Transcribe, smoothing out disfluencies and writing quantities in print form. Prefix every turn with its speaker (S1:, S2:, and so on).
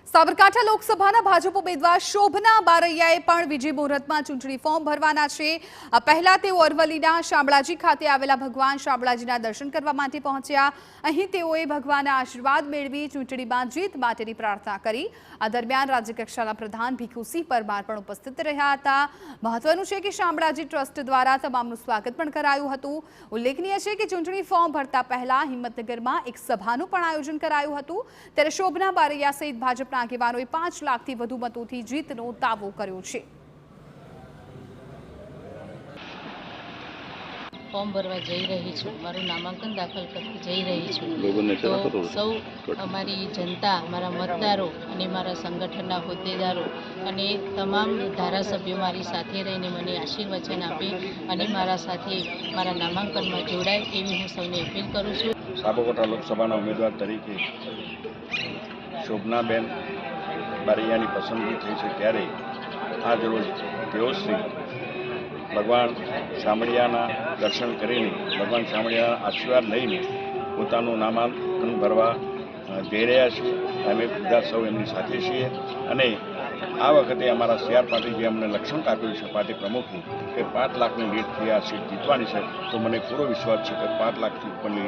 S1: સાબરકાંઠા લોકસભાના ભાજપ ઉમેદવાર શોભના બારૈયાએ પણ વિજય મુહૂર્તમાં ચૂંટણી ફોર્મ ભરવાના છે। પહેલા તેઓ અરવલ્લીના શામળાજી ખાતે આવેલા ભગવાન શામળાજીના દર્શન કરવા માટે પહોંચ્યા। અહીં તેઓએ ભગવાનના આશીર્વાદ મેળવી ચૂંટણીમાં જીત માટેની પ્રાર્થના કરી। આ દરમિયાન રાજ્યકક્ષાના પ્રધાન ભીખુસિંહ પરમાર પણ ઉપસ્થિત રહ્યા હતા। મહત્વનું છે કે શામળાજી ટ્રસ્ટ દ્વારા તમામનું સ્વાગત પણ કરાયું હતું। ઉલ્લેખનીય છે કે ચૂંટણી ફોર્મ ભરતા પહેલા હિંમતનગરમાં એક સભાનું પણ આયોજન કરાયું હતું। ત્યારે શોભના બારૈયા સહિત ભાજપના આગેવાનોએ 5 લાખથી વધુ મતોથી જીતનો દાવો કર્યો છે।
S2: ફોર્મ ભરવા જઈ રહી છું, મારું નામાંકન દાખલ કરતી જઈ રહી છું। તો સૌ અમારી જનતા, મારા મતદારો અને મારા સંગઠનના હોદ્દેદારો અને તમામ ધારાસભ્યો મારી સાથે રહીને મને આશીર્વચન આપે અને મારા સાથે મારા નામાંકનમાં જોડાય એવી હું સૌને અપીલ કરું છું।
S3: સાબરકાંઠા લોકસભાના ઉમેદવાર તરીકે શોભનાબેન બારૈયાની પસંદગી થઈ છે, ત્યારે આજ રોજ તેઓ શ્રી ભગવાન શામળિયાના દર્શન કરીને ભગવાન શામળિયાના આશીર્વાદ લઈને પોતાનું નામાંકન ભરવા જઈ રહ્યા છે। અમે બધા સૌ એમની સાથે છીએ અને આ વખતે અમારા CR પાટીલ જે અમને લક્ષણ આપ્યું છે પાર્ટી પ્રમુખનું કે 5 લાખની લીડથી આ સીટ જીતવાની છે, તો મને પૂરો વિશ્વાસ છે કે 5 લાખથી ઉપરની